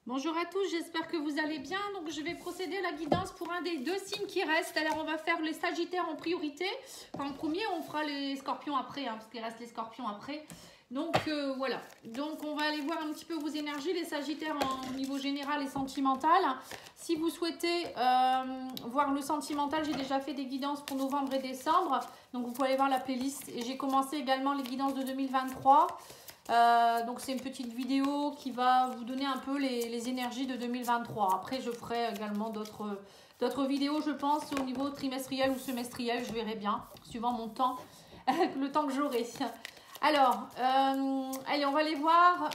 Bonjour à tous, j'espère que vous allez bien. Donc je vais procéder à la guidance pour un des deux signes qui restent. Alors on va faire les Sagittaires en priorité. Enfin, en premier, on fera les Scorpions après, parce qu'il reste les Scorpions après. Donc voilà. Donc on va aller voir un petit peu vos énergies, les Sagittaires au niveau général et sentimental. Si vous souhaitez voir le sentimental, j'ai déjà fait des guidances pour novembre et décembre. Donc vous pouvez aller voir la playlist. Et j'ai commencé également les guidances de 2023. Donc c'est une petite vidéo qui va vous donner un peu les énergies de 2023. Après je ferai également d'autres vidéos, je pense, au niveau trimestriel ou semestriel, je verrai bien, suivant mon temps, le temps que j'aurai. Alors, allez, on va aller voir.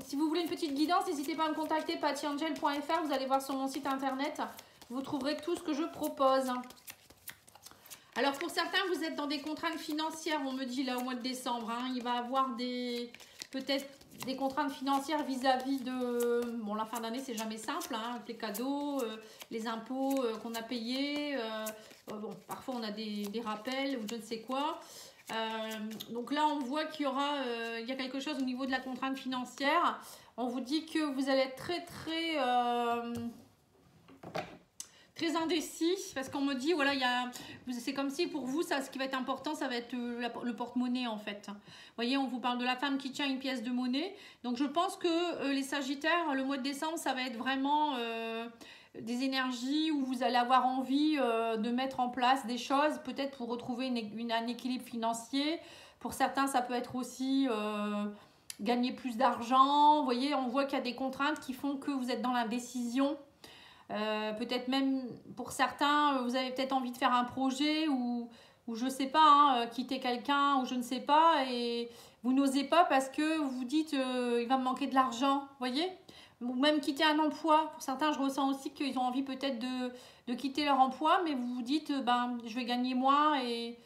Si vous voulez une petite guidance, n'hésitez pas à me contacter, pattyangel.fr, vous allez voir sur mon site internet, vous trouverez tout ce que je propose. Alors pour certains, vous êtes dans des contraintes financières, on me dit là au mois de décembre, il va y avoir peut-être des contraintes financières vis-à-vis de... Bon, la fin d'année, c'est jamais simple, avec les cadeaux, les impôts qu'on a payés. Bon, parfois, on a des rappels ou je ne sais quoi. Donc là, on voit qu'il y aura il y a quelque chose au niveau de la contrainte financière. On vous dit que vous allez être très indécis, parce qu'on me dit, voilà, c'est comme si pour vous, ce qui va être important, ça va être le porte-monnaie en fait. Vous voyez, on vous parle de la femme qui tient une pièce de monnaie. Donc je pense que les Sagittaires, le mois de décembre, ça va être vraiment des énergies où vous allez avoir envie de mettre en place des choses, peut-être pour retrouver un équilibre financier. Pour certains, ça peut être aussi gagner plus d'argent. Vous voyez, on voit qu'il y a des contraintes qui font que vous êtes dans l'indécision. Peut-être même pour certains, vous avez peut-être envie de faire un projet ou je ne sais pas, quitter quelqu'un ou je ne sais pas et vous n'osez pas parce que vous vous dites il va me manquer de l'argent, vous voyez, ou même quitter un emploi. Pour certains, je ressens aussi qu'ils ont envie peut-être de quitter leur emploi, mais vous vous dites je vais gagner moins et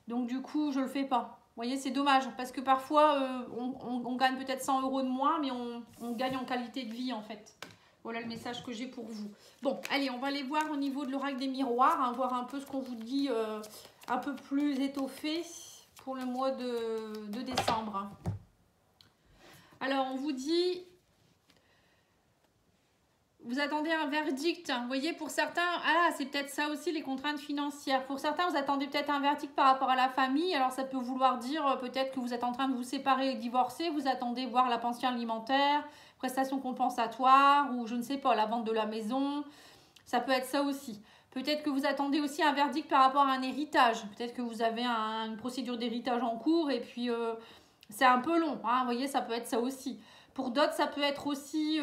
donc du coup je le fais pas. Vous voyez, c'est dommage parce que parfois on gagne peut-être 100 € de moins, mais on gagne en qualité de vie en fait. Voilà le message que j'ai pour vous. Bon, allez, on va aller voir au niveau de l'oracle des miroirs, voir un peu ce qu'on vous dit un peu plus étoffé pour le mois de décembre. Alors, on vous dit, vous attendez un verdict. Vous voyez, pour certains, c'est peut-être ça aussi les contraintes financières. Pour certains, vous attendez peut-être un verdict par rapport à la famille. Alors, ça peut vouloir dire peut-être que vous êtes en train de vous séparer et divorcer. Vous attendez voir la pension alimentaire, prestations compensatoires ou je ne sais pas, la vente de la maison. Ça peut être ça aussi. Peut-être que vous attendez aussi un verdict par rapport à un héritage. Peut-être que vous avez une procédure d'héritage en cours et puis c'est un peu long. Vous voyez, ça peut être ça aussi. Pour d'autres, ça peut être aussi,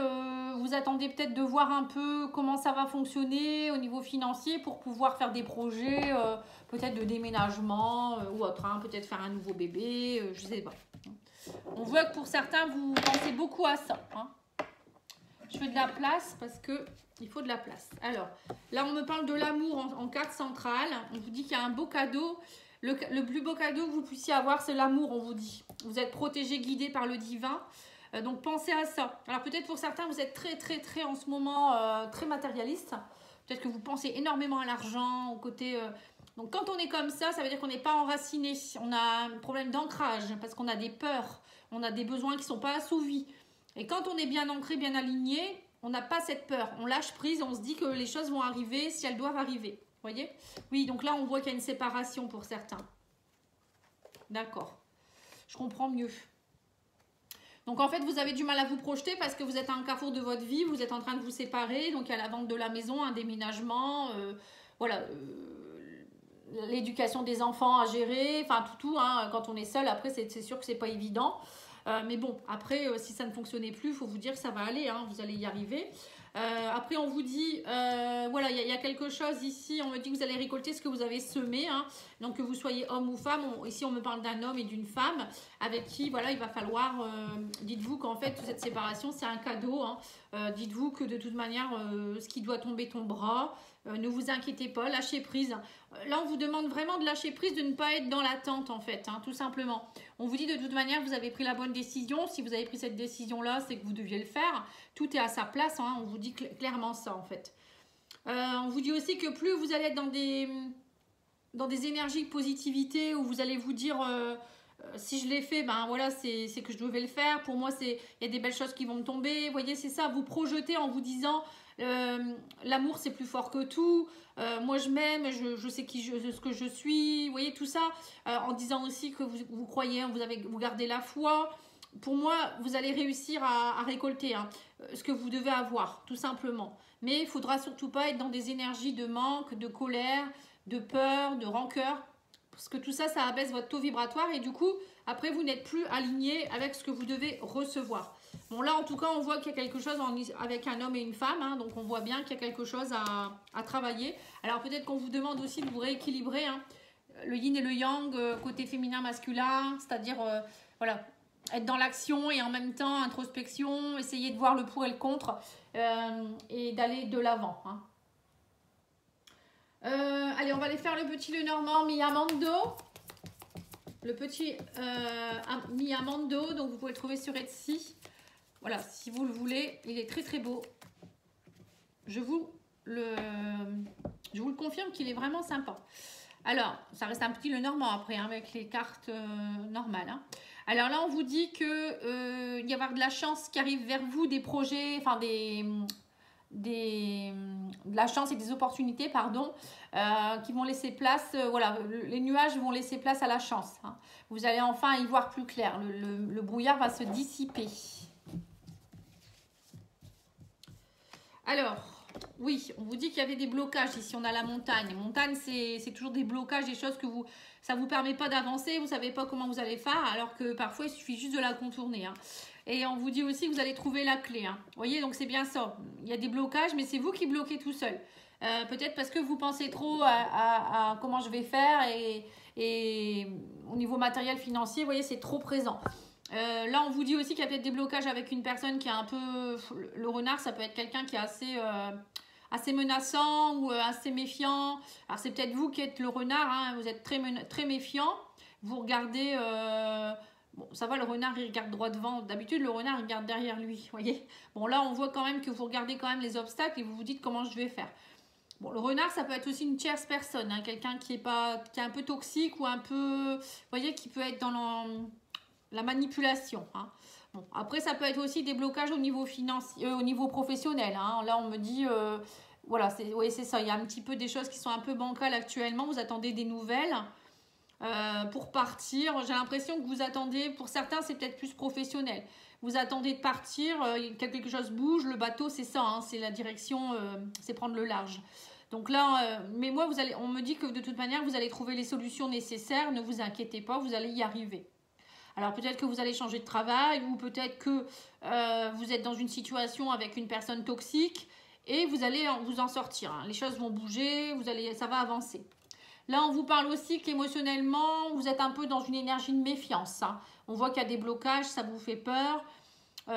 vous attendez peut-être de voir un peu comment ça va fonctionner au niveau financier pour pouvoir faire des projets, peut-être de déménagement ou autre. Peut-être faire un nouveau bébé, je ne sais pas. On voit que pour certains, vous pensez beaucoup à ça. Je fais de la place parce qu'il faut de la place. Alors, là, on me parle de l'amour en carte centrale. On vous dit qu'il y a un beau cadeau. Le plus beau cadeau que vous puissiez avoir, c'est l'amour, on vous dit. Vous êtes protégé, guidé par le divin. Donc, pensez à ça. Alors, peut-être pour certains, vous êtes très en ce moment, très matérialiste. Peut-être que vous pensez énormément à l'argent, au côté... Donc, quand on est comme ça, ça veut dire qu'on n'est pas enraciné. On a un problème d'ancrage parce qu'on a des peurs. On a des besoins qui ne sont pas assouvis. Et quand on est bien ancré, bien aligné, on n'a pas cette peur. On lâche prise, on se dit que les choses vont arriver si elles doivent arriver. Vous voyez? Oui, donc là, on voit qu'il y a une séparation pour certains. D'accord. Je comprends mieux. Donc en fait, vous avez du mal à vous projeter parce que vous êtes à un carrefour de votre vie, vous êtes en train de vous séparer. Donc il y a la vente de la maison, un déménagement, voilà, l'éducation des enfants à gérer, enfin tout. Quand on est seul, après, c'est sûr que c'est pas évident. Mais bon, après, si ça ne fonctionnait plus, il faut vous dire que ça va aller, vous allez y arriver. Après, on vous dit, voilà, il y a quelque chose ici, on me dit que vous allez récolter ce que vous avez semé. Donc, que vous soyez homme ou femme, ici, on me parle d'un homme et d'une femme avec qui, voilà, il va falloir, dites-vous qu'en fait, cette séparation, c'est un cadeau. Dites-vous que de toute manière, ce qui doit tomber tombera. Ne vous inquiétez pas, lâchez prise. Là, on vous demande vraiment de lâcher prise, de ne pas être dans l'attente, en fait, tout simplement. On vous dit de toute manière, vous avez pris la bonne décision. Si vous avez pris cette décision-là, c'est que vous deviez le faire. Tout est à sa place, on vous dit clairement ça, en fait. On vous dit aussi que plus vous allez être dans des énergies de positivité, où vous allez vous dire... Si je l'ai fait, ben voilà, c'est que je devais le faire. Pour moi, il y a des belles choses qui vont me tomber. Vous voyez, c'est ça, vous projetez en vous disant l'amour c'est plus fort que tout. Moi je m'aime, je sais ce que je suis. Vous voyez tout ça en disant aussi que vous croyez, vous gardez la foi. Pour moi, vous allez réussir à récolter ce que vous devez avoir, tout simplement. Mais il faudra surtout pas être dans des énergies de manque, de colère, de peur, de rancœur. Parce que tout ça, ça abaisse votre taux vibratoire et du coup, après, vous n'êtes plus aligné avec ce que vous devez recevoir. Bon, là, en tout cas, on voit qu'il y a quelque chose avec un homme et une femme. Hein, donc, on voit bien qu'il y a quelque chose à travailler. Alors, peut-être qu'on vous demande aussi de vous rééquilibrer. Hein, le yin et le yang, côté féminin, masculin. C'est-à-dire, voilà, être dans l'action et en même temps, introspection. Essayer de voir le pour et le contre et d'aller de l'avant. Hein. Allez, on va aller faire le petit Lenormand mi-amando. Le petit mi-amando, donc vous pouvez le trouver sur Etsy. Voilà, si vous le voulez, il est très très beau. Je vous le confirme qu'il est vraiment sympa. Alors, ça reste un petit Lenormand après, hein, avec les cartes normales. Hein. Alors là, on vous dit que il y avoir de la chance qui arrive vers vous, des projets, enfin de la chance et des opportunités, pardon, qui vont laisser place, voilà, les nuages vont laisser place à la chance. Hein. Vous allez enfin y voir plus clair, le brouillard va se dissiper. Alors, oui, on vous dit qu'il y avait des blocages ici, on a la montagne. Montagne, c'est toujours des blocages, des choses que ça ne vous permet pas d'avancer, vous ne savez pas comment vous allez faire, alors que parfois, il suffit juste de la contourner. Hein. Et on vous dit aussi que vous allez trouver la clé. Hein. Vous voyez, donc c'est bien ça. Il y a des blocages, mais c'est vous qui bloquez tout seul. Peut-être parce que vous pensez trop à comment je vais faire et au niveau matériel, financier, vous voyez, c'est trop présent. Là, on vous dit aussi qu'il y a peut-être des blocages avec une personne qui est un peu... Le renard, ça peut être quelqu'un qui est assez menaçant ou assez méfiant. Alors, c'est peut-être vous qui êtes le renard, hein, vous êtes très méfiant. Vous regardez... Bon, ça va, le renard, il regarde droit devant. D'habitude, le renard, il regarde derrière lui, voyez. Bon, là, on voit quand même que vous regardez quand même les obstacles et vous vous dites comment je vais faire. Bon, le renard, ça peut être aussi une tierce personne, hein, quelqu'un qui est un peu toxique ou un peu... Vous voyez, qui peut être dans la manipulation. Hein. Bon, après, ça peut être aussi des blocages au niveau financier, au niveau professionnel. Hein. Là, on me dit... voilà, c'est ça. Il y a un petit peu des choses qui sont un peu bancales actuellement. Vous attendez des nouvelles. Pour partir, j'ai l'impression que vous attendez, pour certains c'est peut-être plus professionnel, vous attendez de partir, quelque chose bouge, le bateau c'est ça, hein, c'est la direction, c'est prendre le large. Donc là, mais moi on me dit que de toute manière vous allez trouver les solutions nécessaires, ne vous inquiétez pas, vous allez y arriver. Alors peut-être que vous allez changer de travail ou peut-être que vous êtes dans une situation avec une personne toxique et vous allez vous en sortir, hein. Les choses vont bouger, ça va avancer. Là, on vous parle aussi qu'émotionnellement, vous êtes un peu dans une énergie de méfiance. Hein. On voit qu'il y a des blocages, ça vous fait peur. Il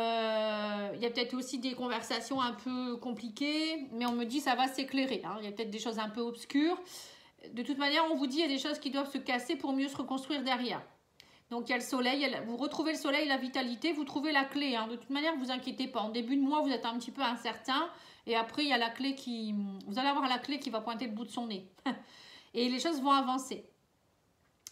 y a peut-être aussi des conversations un peu compliquées, mais on me dit que ça va s'éclairer. Hein. Il y a peut-être des choses un peu obscures. De toute manière, on vous dit qu'il y a des choses qui doivent se casser pour mieux se reconstruire derrière. Donc, il y a le soleil, vous retrouvez le soleil, la vitalité, vous trouvez la clé. Hein. De toute manière, ne vous inquiétez pas. En début de mois, vous êtes un petit peu incertain. Et après, il y a la clé vous allez avoir la clé qui va pointer le bout de son nez. Et les choses vont avancer.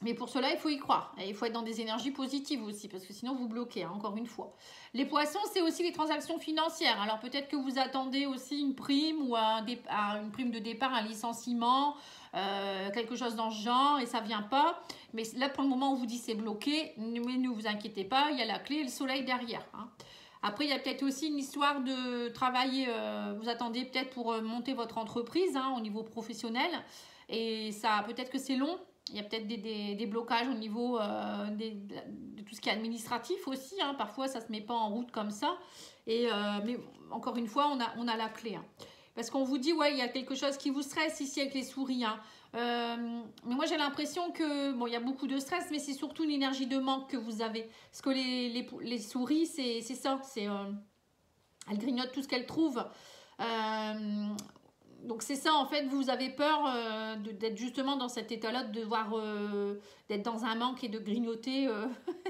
Mais pour cela, il faut y croire. Et il faut être dans des énergies positives aussi, parce que sinon vous bloquez, hein, encore une fois. Les poissons, c'est aussi les transactions financières. Alors peut-être que vous attendez aussi une prime ou une prime de départ, un licenciement, quelque chose dans ce genre, et ça ne vient pas. Mais là, pour le moment, on vous dit c'est bloqué, mais ne vous inquiétez pas, il y a la clé et le soleil derrière. Hein. Après, il y a peut-être aussi une histoire de travailler, vous attendez peut-être pour monter votre entreprise, hein, au niveau professionnel. Et ça, peut-être que c'est long. Il y a peut-être des blocages au niveau de tout ce qui est administratif aussi. Hein. Parfois, ça ne se met pas en route comme ça. Mais encore une fois, on a la clé. Hein. Parce qu'on vous dit, ouais, il y a quelque chose qui vous stresse ici avec les souris. Hein. Mais moi, j'ai l'impression que, bon, il y a beaucoup de stress, mais c'est surtout une énergie de manque que vous avez. Parce que les souris, c'est ça. Elles grignotent tout ce qu'elles trouvent. Donc c'est ça, en fait, vous avez peur d'être justement dans cet état-là, de devoir d'être dans un manque et de grignoter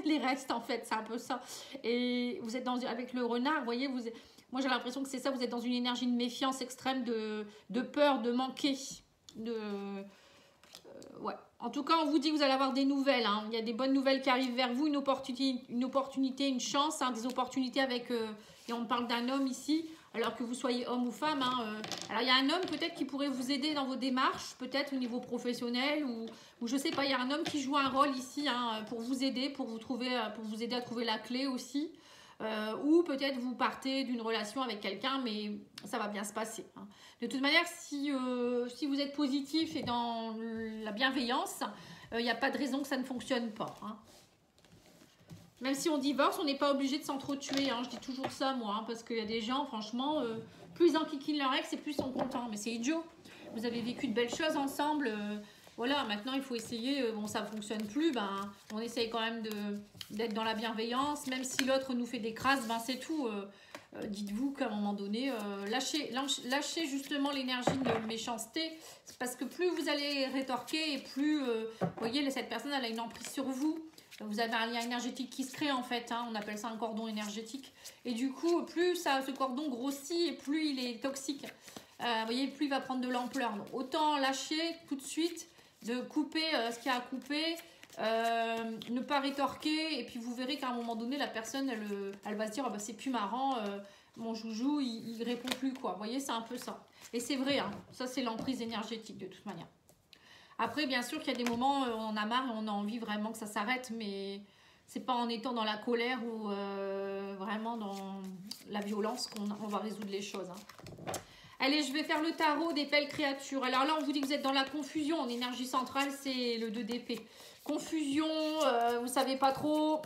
les restes, en fait, c'est un peu ça. Et vous êtes avec le renard, vous voyez, moi j'ai l'impression que c'est ça, vous êtes dans une énergie de méfiance extrême, de peur, de manquer, Ouais. En tout cas, on vous dit que vous allez avoir des nouvelles. Hein. Il y a des bonnes nouvelles qui arrivent vers vous, une opportunité, une chance, hein, des opportunités avec... et on parle d'un homme ici, alors que vous soyez homme ou femme. Hein, alors, il y a un homme peut-être qui pourrait vous aider dans vos démarches, peut-être au niveau professionnel, ou je sais pas, il y a un homme qui joue un rôle ici hein, pour vous aider, pour vous aider à trouver la clé aussi. Ou peut-être vous partez d'une relation avec quelqu'un, mais ça va bien se passer. Hein. De toute manière, si vous êtes positif et dans la bienveillance, il n'y a pas de raison que ça ne fonctionne pas. Hein. Même si on divorce, on n'est pas obligé de s'entretuer. Hein. Je dis toujours ça, moi, hein, parce qu'il y a des gens, franchement, plus ils enquiquinent leur ex et plus ils sont contents. Mais c'est idiot. Vous avez vécu de belles choses ensemble. Voilà, maintenant, il faut essayer. Bon, ça ne fonctionne plus. Ben, on essaye quand même d'être dans la bienveillance. Même si l'autre nous fait des crasses, ben, c'est tout. Dites-vous qu'à un moment donné, lâchez justement l'énergie de méchanceté. Parce que plus vous allez rétorquer et plus, vous voyez, cette personne, elle a une emprise sur vous. Vous avez un lien énergétique qui se crée en fait, hein, on appelle ça un cordon énergétique. Et du coup, plus ce cordon grossit et plus il est toxique. Vous voyez, plus il va prendre de l'ampleur. Autant lâcher tout de suite, de couper ce qu'il y a à couper, ne pas rétorquer. Et puis vous verrez qu'à un moment donné, la personne, elle va se dire, oh, bah, c'est plus marrant, mon joujou, il répond plus quoi. Vous voyez, c'est un peu ça. Et c'est vrai, hein, ça c'est l'emprise énergétique de toute manière. Après, bien sûr qu'il y a des moments où on en a marre et on a envie vraiment que ça s'arrête, mais c'est pas en étant dans la colère ou vraiment dans la violence qu'on va résoudre les choses. Hein. Allez, je vais faire le tarot des belles créatures. Alors là, on vous dit que vous êtes dans la confusion. En énergie centrale, c'est le 2 d'épée. Confusion, vous savez pas trop.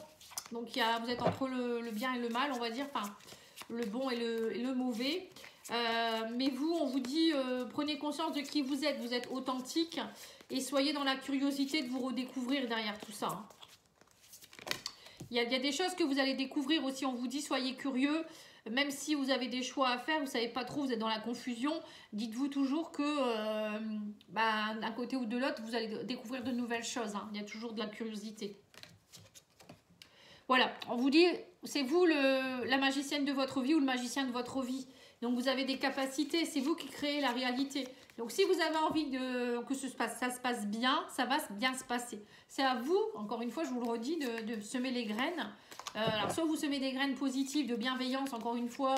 Donc, vous êtes entre le bien et le mal, on va dire. Enfin, le bon et le mauvais. Mais vous, on vous dit, prenez conscience de qui vous êtes. Vous êtes authentique. Et soyez dans la curiosité de vous redécouvrir derrière tout ça. Hein. Il y a des choses que vous allez découvrir aussi. On vous dit, soyez curieux. Même si vous avez des choix à faire, vous ne savez pas trop, vous êtes dans la confusion. Dites-vous toujours que d'un côté ou de l'autre, vous allez découvrir de nouvelles choses. Hein. Il y a toujours de la curiosité. Voilà, on vous dit, c'est vous la magicienne de votre vie ou le magicien de votre vie. Donc vous avez des capacités, c'est vous qui créez la réalité. Donc si vous avez envie que ça se passe bien, ça va bien se passer. C'est à vous, encore une fois, je vous le redis, de semer les graines. Alors soit vous semez des graines positives, de bienveillance, encore une fois,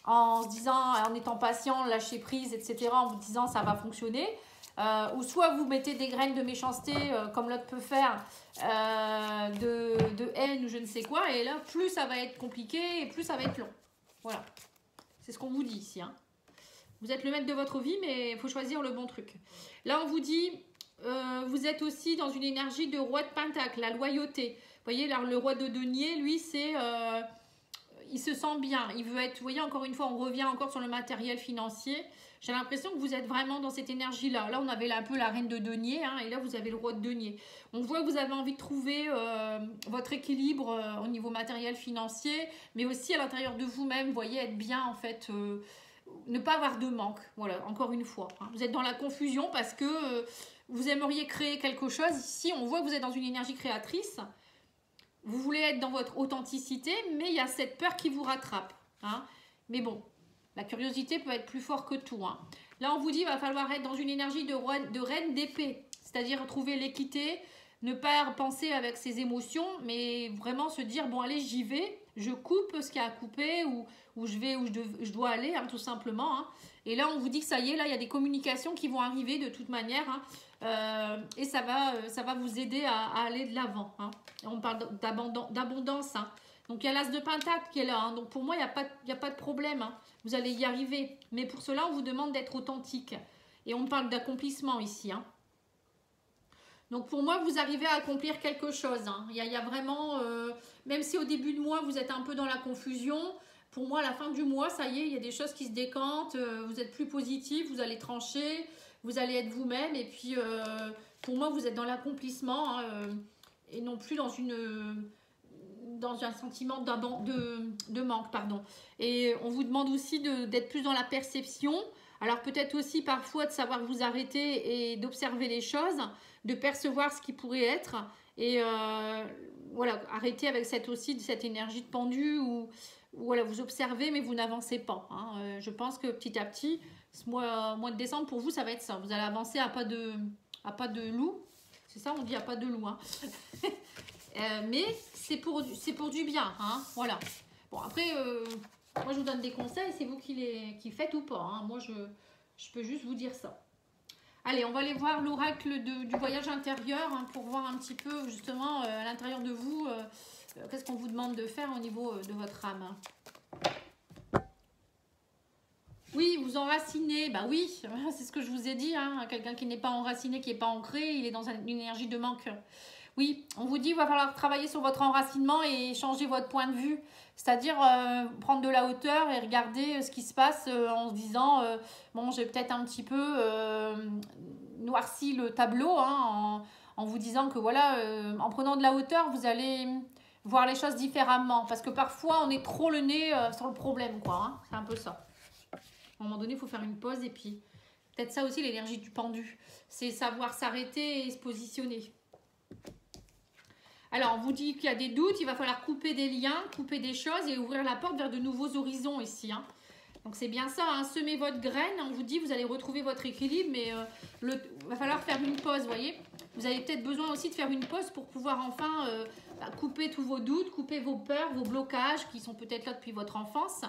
en se disant, en étant patient, lâcher prise, etc., en vous disant ça va fonctionner. Ou soit vous mettez des graines de méchanceté, comme l'autre peut faire, de haine ou je ne sais quoi, et là, plus ça va être compliqué et plus ça va être long. Voilà. C'est ce qu'on vous dit ici. Hein. Vous êtes le maître de votre vie, mais il faut choisir le bon truc. Là, on vous dit, vous êtes aussi dans une énergie de roi de pentacle, la loyauté. Vous voyez, là, le roi de denier, lui, c'est... il se sent bien. Il veut être... Vous voyez, encore une fois, on revient encore sur le matériel financier. J'ai l'impression que vous êtes vraiment dans cette énergie-là. Là, on avait un peu la reine de denier, hein, et là, vous avez le roi de denier. On voit que vous avez envie de trouver votre équilibre au niveau matériel financier, mais aussi à l'intérieur de vous-même, vous voyez, être bien, en fait... ne pas avoir de manque, voilà, encore une fois. Hein. Vous êtes dans la confusion parce que vous aimeriez créer quelque chose. Ici, on voit que vous êtes dans une énergie créatrice. Vous voulez être dans votre authenticité, mais il y a cette peur qui vous rattrape. Hein. Mais bon, la curiosité peut être plus fort que tout. Hein. Là, on vous dit qu'il va falloir être dans une énergie de reine d'épée, c'est-à-dire trouver l'équité, ne pas penser avec ses émotions, mais vraiment se dire, bon, allez, j'y vais, je coupe ce qu'il y a à couper, où je dois aller, hein, tout simplement. Hein. Et là, on vous dit que ça y est, là, il y a des communications qui vont arriver de toute manière. Hein, et ça va vous aider à aller de l'avant. Hein. On parle d'abondance. Hein. Donc, il y a l'as de pentacle qui est là. Hein. Donc, pour moi, il n'y a pas de problème. Hein. Vous allez y arriver. Mais pour cela, on vous demande d'être authentique. Et on parle d'accomplissement ici. Hein. Donc, pour moi, vous arrivez à accomplir quelque chose. Hein. Il y a vraiment... même si au début de mois, vous êtes un peu dans la confusion... Pour moi, à la fin du mois, ça y est, il y a des choses qui se décantent, vous êtes plus positif, vous allez trancher, vous allez être vous-même. Et puis, pour moi, vous êtes dans l'accomplissement hein, et non plus dans un sentiment de manque. Pardon. Et on vous demande aussi d'être plus dans la perception. Alors, peut-être aussi parfois de savoir vous arrêter et d'observer les choses, de percevoir ce qui pourrait être. Et voilà, arrêter avec cette énergie de pendu ou... Voilà, vous observez, mais vous n'avancez pas. Hein. Je pense que petit à petit, ce mois de décembre, pour vous, ça va être ça. Vous allez avancer à pas de à pas de loup. C'est ça, on dit à pas de loup. Hein. Mais c'est pour du bien. Hein, voilà. Bon, après, moi, je vous donne des conseils. C'est vous qui faites ou pas. Hein. Moi, je peux juste vous dire ça. Allez, on va aller voir l'oracle du voyage intérieur hein, pour voir un petit peu, justement, à l'intérieur de vous, qu'est-ce qu'on vous demande de faire au niveau de votre âme. Oui, vous enracinez, bah oui, c'est ce que je vous ai dit, hein. Quelqu'un qui n'est pas enraciné, qui n'est pas ancré, il est dans une énergie de manque. Oui, on vous dit qu'il va falloir travailler sur votre enracinement et changer votre point de vue, c'est-à-dire prendre de la hauteur et regarder ce qui se passe en se disant, bon, j'ai peut-être un petit peu noirci le tableau, hein, en vous disant que voilà, en prenant de la hauteur, vous allez voir les choses différemment, parce que parfois on est trop le nez sur le problème, quoi, hein, c'est un peu ça. À un moment donné, il faut faire une pause et puis peut-être ça aussi l'énergie du pendu. C'est savoir s'arrêter et se positionner. Alors, on vous dit qu'il y a des doutes, il va falloir couper des liens, couper des choses et ouvrir la porte vers de nouveaux horizons ici. Hein. Donc, c'est bien ça, hein. Semez votre graine, on vous dit vous allez retrouver votre équilibre, mais il va falloir faire une pause, vous voyez. Vous avez peut-être besoin aussi de faire une pause pour pouvoir enfin couper tous vos doutes, couper vos peurs, vos blocages qui sont peut-être là depuis votre enfance,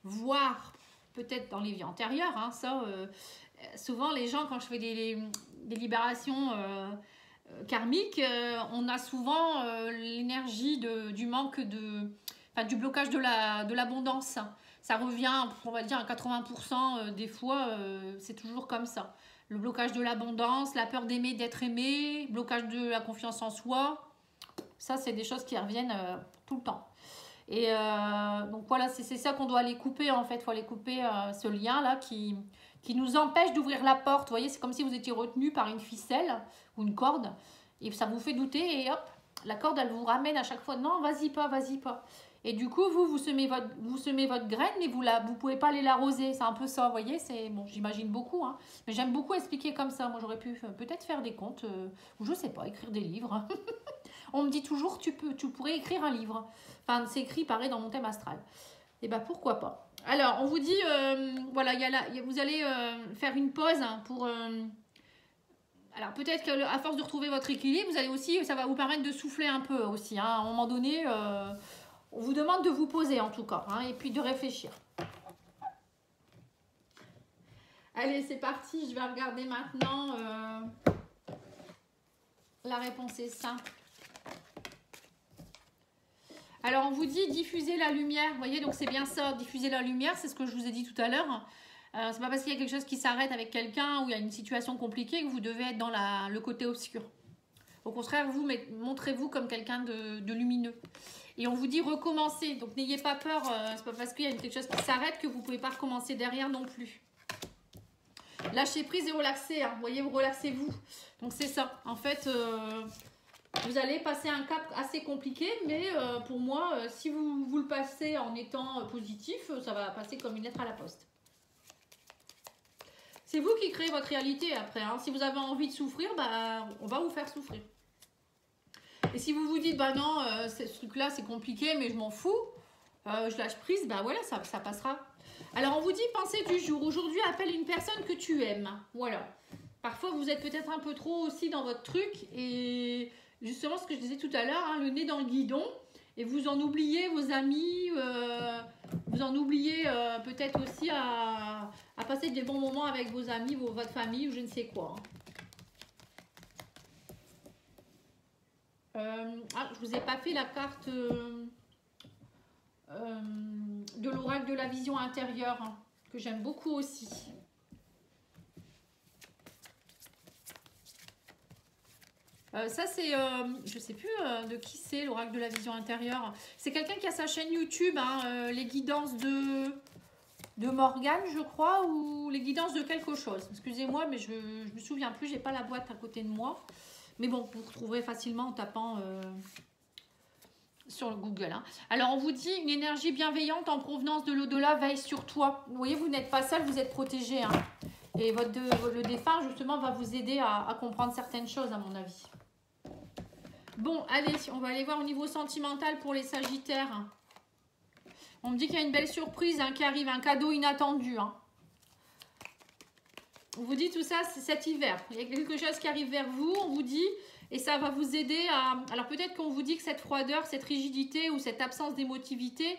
voire peut-être dans les vies antérieures, hein, ça, souvent les gens, quand je fais des libérations karmiques, on a souvent l'énergie du manque du blocage de l'abondance. Ça revient, on va dire, à 80% des fois, c'est toujours comme ça. Le blocage de l'abondance, la peur d'aimer, d'être aimé, blocage de la confiance en soi, ça, c'est des choses qui reviennent tout le temps. Et donc voilà, c'est ça qu'on doit aller couper en fait. Il faut aller couper ce lien là qui nous empêche d'ouvrir la porte. Vous voyez, c'est comme si vous étiez retenu par une ficelle ou une corde et ça vous fait douter et hop, la corde elle vous ramène à chaque fois. Non, vas-y pas, vas-y pas. Et du coup, vous semez votre graine, mais vous pouvez pas aller l'arroser. C'est un peu ça, vous voyez. C'est bon, j'imagine beaucoup, hein. Mais j'aime beaucoup expliquer comme ça. Moi, j'aurais pu peut-être faire des contes ou je sais pas, écrire des livres. On me dit toujours, tu pourrais écrire un livre. Enfin, c'est écrit, pareil, dans mon thème astral. Et ben pourquoi pas. Alors, on vous dit, voilà, vous allez faire une pause hein, pour... alors, peut-être qu'à force de retrouver votre équilibre, vous allez aussi, ça va vous permettre de souffler un peu aussi. Hein. À un moment donné, on vous demande de vous poser en tout cas, hein, et puis de réfléchir. Allez, c'est parti. Je vais regarder maintenant. La réponse est simple. Alors, on vous dit diffuser la lumière. Vous voyez, donc c'est bien ça, diffuser la lumière. C'est ce que je vous ai dit tout à l'heure. C'est pas parce qu'il y a quelque chose qui s'arrête avec quelqu'un ou il y a une situation compliquée que vous devez être dans le côté obscur. Au contraire, vous montrez-vous comme quelqu'un de lumineux. Et on vous dit recommencer. Donc, n'ayez pas peur. C'est pas parce qu'il y a quelque chose qui s'arrête que vous ne pouvez pas recommencer derrière non plus. Lâchez prise et relaxez. Hein. Vous voyez, vous relaxez-vous. Donc, c'est ça. En fait... vous allez passer un cap assez compliqué, mais pour moi, si vous le passez en étant positif, ça va passer comme une lettre à la poste. C'est vous qui créez votre réalité après. Hein. Si vous avez envie de souffrir, bah, on va vous faire souffrir. Et si vous vous dites, bah non, ce truc-là, c'est compliqué, mais je m'en fous, je lâche prise, bah voilà, ça passera. Alors, on vous dit, pensez du jour. Aujourd'hui, appelle une personne que tu aimes. Voilà. Parfois, vous êtes peut-être un peu trop aussi dans votre truc et... justement, ce que je disais tout à l'heure, hein, le nez dans le guidon, et vous en oubliez vos amis, vous en oubliez peut-être aussi à passer des bons moments avec vos amis, votre famille ou je ne sais quoi. Je vous ai pas fait la carte de l'oracle de la vision intérieure, hein, que j'aime beaucoup aussi. Ça, c'est, je sais plus de qui c'est, l'oracle de la vision intérieure. C'est quelqu'un qui a sa chaîne YouTube, hein, les guidances de Morgane, je crois, ou les guidances de quelque chose. Excusez-moi, mais je me souviens plus, j'ai pas la boîte à côté de moi. Mais bon, vous retrouverez facilement en tapant sur le Google. Hein. Alors, on vous dit, une énergie bienveillante en provenance de l'au-delà veille sur toi. Vous voyez, vous n'êtes pas seul, vous êtes protégé. Hein. Et le défunt, justement, va vous aider à comprendre certaines choses, à mon avis. Bon, allez, on va aller voir au niveau sentimental pour les Sagittaires. On me dit qu'il y a une belle surprise hein, qui arrive, un cadeau inattendu. Hein. on vous dit tout ça, c'est cet hiver. Il y a quelque chose qui arrive vers vous, on vous dit, et ça va vous aider à... Alors peut-être qu'on vous dit que cette froideur, cette rigidité ou cette absence d'émotivité,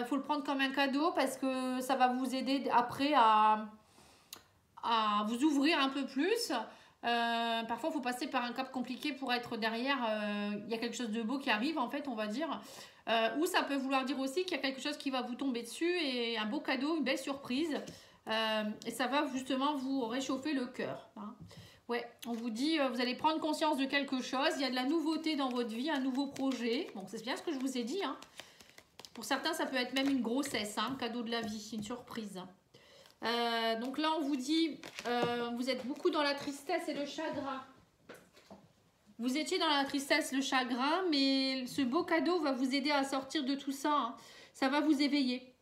faut le prendre comme un cadeau parce que ça va vous aider après à vous ouvrir un peu plus. Parfois, il faut passer par un cap compliqué pour être derrière. Il y a quelque chose de beau qui arrive, en fait, on va dire. Ou ça peut vouloir dire aussi qu'il y a quelque chose qui va vous tomber dessus et un beau cadeau, une belle surprise. Et ça va justement vous réchauffer le cœur. Hein. Ouais, on vous dit, vous allez prendre conscience de quelque chose. Il y a de la nouveauté dans votre vie, un nouveau projet. Bon, c'est bien ce que je vous ai dit. Hein. Pour certains, ça peut être même une grossesse, hein, cadeau de la vie, une surprise. Donc là, on vous dit, vous êtes beaucoup dans la tristesse et le chagrin. Vous étiez dans la tristesse, le chagrin, mais ce beau cadeau va vous aider à sortir de tout ça. Hein. Ça va vous éveiller.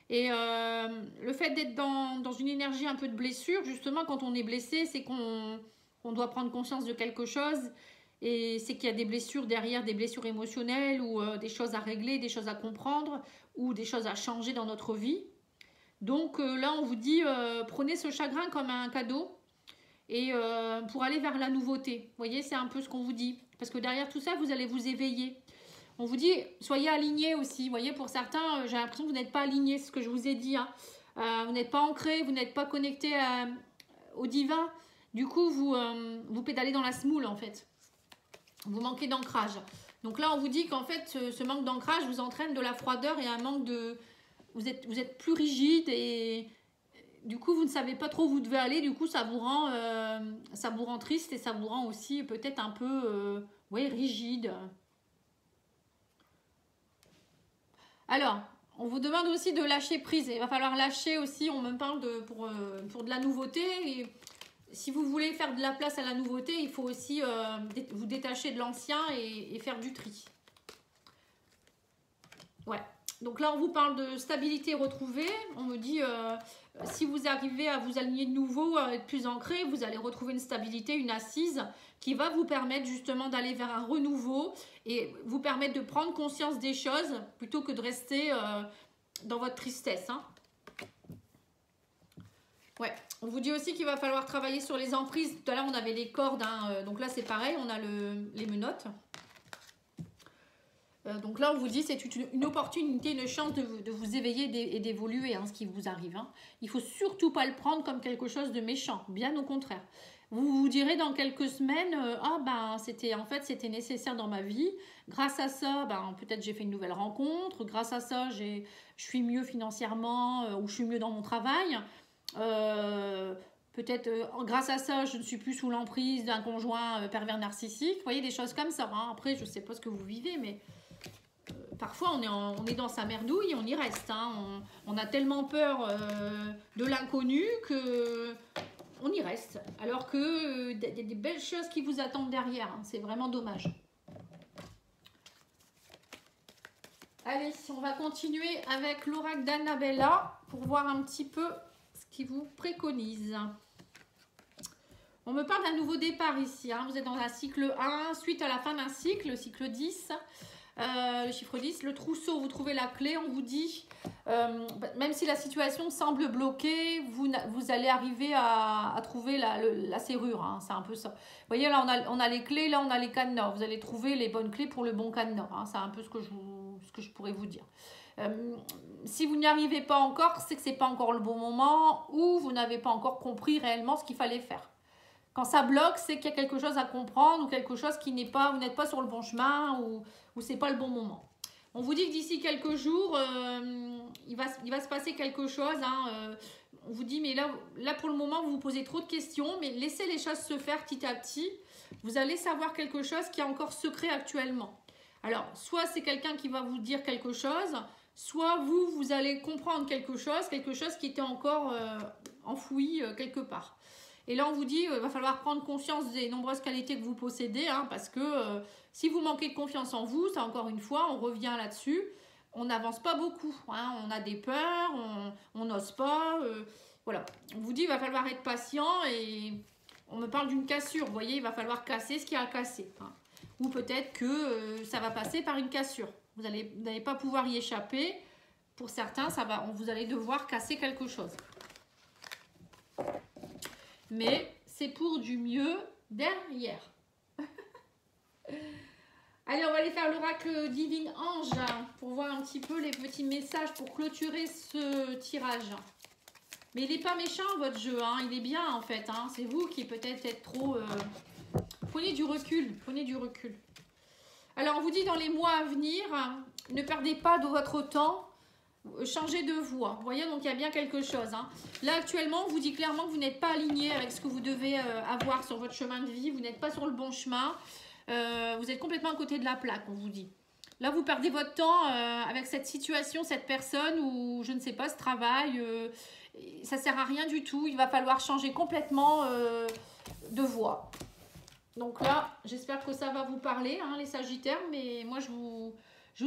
Et le fait d'être dans une énergie un peu de blessure, justement, quand on est blessé, c'est qu'on doit prendre conscience de quelque chose. Et c'est qu'il y a des blessures derrière, des blessures émotionnelles ou des choses à régler, des choses à comprendre ou des choses à changer dans notre vie. Donc là, on vous dit, prenez ce chagrin comme un cadeau et pour aller vers la nouveauté. Vous voyez, c'est un peu ce qu'on vous dit. Parce que derrière tout ça, vous allez vous éveiller. On vous dit, soyez alignés aussi. Vous voyez, pour certains, j'ai l'impression que vous n'êtes pas alignés, c'est ce que je vous ai dit. Hein. Vous n'êtes pas ancrés, vous n'êtes pas connectés au divin. Du coup, vous pédalez dans la semoule, en fait. Vous manquez d'ancrage. Donc là, on vous dit qu'en fait, ce manque d'ancrage vous entraîne de la froideur et un manque de... Vous êtes plus rigide et du coup, vous ne savez pas trop où vous devez aller. Du coup, ça vous rend triste et ça vous rend aussi peut-être un peu ouais, rigide. Alors, on vous demande aussi de lâcher prise. Il va falloir lâcher aussi, on me parle pour de la nouveauté. Et si vous voulez faire de la place à la nouveauté, il faut aussi vous détacher de l'ancien et faire du tri. Ouais. Donc là, on vous parle de stabilité retrouvée. On me dit, si vous arrivez à vous aligner de nouveau, à être plus ancré, vous allez retrouver une stabilité, une assise qui va vous permettre justement d'aller vers un renouveau et vous permettre de prendre conscience des choses plutôt que de rester dans votre tristesse. Hein. Ouais. On vous dit aussi qu'il va falloir travailler sur les emprises. Tout à l'heure, on avait les cordes. Hein, donc là, c'est pareil. On a les menottes. Donc là, on vous dit c'est une opportunité, une chance de vous éveiller et d'évoluer, hein, ce qui vous arrive. Hein. Il ne faut surtout pas le prendre comme quelque chose de méchant, bien au contraire. Vous vous direz dans quelques semaines, c'était nécessaire dans ma vie. Grâce à ça, peut-être j'ai fait une nouvelle rencontre. Grâce à ça, je suis mieux financièrement ou je suis mieux dans mon travail. Peut-être grâce à ça, je ne suis plus sous l'emprise d'un conjoint pervers narcissique. Vous voyez, des choses comme ça. Hein. Après, je ne sais pas ce que vous vivez, mais... Parfois, on est dans sa merdouille et on y reste. Hein. On a tellement peur de l'inconnu qu'on y reste. Alors qu'il y a des belles choses qui vous attendent derrière. Hein. C'est vraiment dommage. Allez, on va continuer avec l'oracle d'Annabella pour voir un petit peu ce qu'il vous préconise. On me parle d'un nouveau départ ici. Hein. Vous êtes dans un cycle 1, suite à la fin d'un cycle, le cycle 10. Le chiffre 10, le trousseau, vous trouvez la clé, on vous dit, même si la situation semble bloquée, vous allez arriver à trouver la serrure, hein, c'est un peu ça. Vous voyez, là on a les clés, là on a les cadenas, vous allez trouver les bonnes clés pour le bon cadenas, hein, c'est un peu ce que je pourrais vous dire. Si vous n'y arrivez pas encore, c'est que ce n'est pas encore le bon moment ou vous n'avez pas encore compris réellement ce qu'il fallait faire. Quand ça bloque, c'est qu'il y a quelque chose à comprendre ou quelque chose qui n'est pas, vous n'êtes pas sur le bon chemin ou c'est pas le bon moment. On vous dit que d'ici quelques jours, il va se passer quelque chose. Hein, on vous dit, mais là pour le moment, vous vous posez trop de questions, mais laissez les choses se faire petit à petit. Vous allez savoir quelque chose qui est encore secret actuellement. Alors, soit c'est quelqu'un qui va vous dire quelque chose, soit vous allez comprendre quelque chose qui était encore enfoui quelque part. Et là, on vous dit, il va falloir prendre conscience des nombreuses qualités que vous possédez, hein, parce que si vous manquez de confiance en vous, ça encore une fois, on revient là-dessus, on n'avance pas beaucoup. Hein, on a des peurs, on n'ose pas. Voilà. On vous dit, il va falloir être patient et on me parle d'une cassure. Vous voyez, il va falloir casser ce qu'il y a à casser. Hein. Ou peut-être que ça va passer par une cassure. Vous n'allez pas pouvoir y échapper. Pour certains, vous allez devoir casser quelque chose. mais c'est pour du mieux derrière. Allez, on va aller faire l'oracle Divine Ange pour voir un petit peu les petits messages pour clôturer ce tirage. Mais il n'est pas méchant votre jeu, hein. Il est bien en fait. Hein. C'est vous qui peut-être êtes trop... Prenez du recul, prenez du recul. Alors on vous dit dans les mois à venir, ne perdez pas de votre temps, changez de voie. Vous voyez, donc il y a bien quelque chose. Hein. Là actuellement, on vous dit clairement que vous n'êtes pas aligné avec ce que vous devez avoir sur votre chemin de vie. Vous n'êtes pas sur le bon chemin. Vous êtes complètement à côté de la plaque, on vous dit. Là, vous perdez votre temps avec cette situation, cette personne ou je ne sais pas, ce travail. Ça ne sert à rien du tout. Il va falloir changer complètement de voie. Donc là, j'espère que ça va vous parler, hein, les Sagittaires. Mais moi, je vous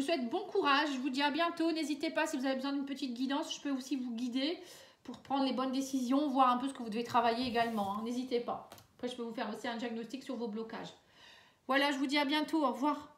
souhaite bon courage. Je vous dis à bientôt. N'hésitez pas si vous avez besoin d'une petite guidance. Je peux aussi vous guider pour prendre les bonnes décisions, voir un peu ce que vous devez travailler également. Hein. N'hésitez pas. Après, je peux vous faire aussi un diagnostic sur vos blocages. Voilà, je vous dis à bientôt. Au revoir.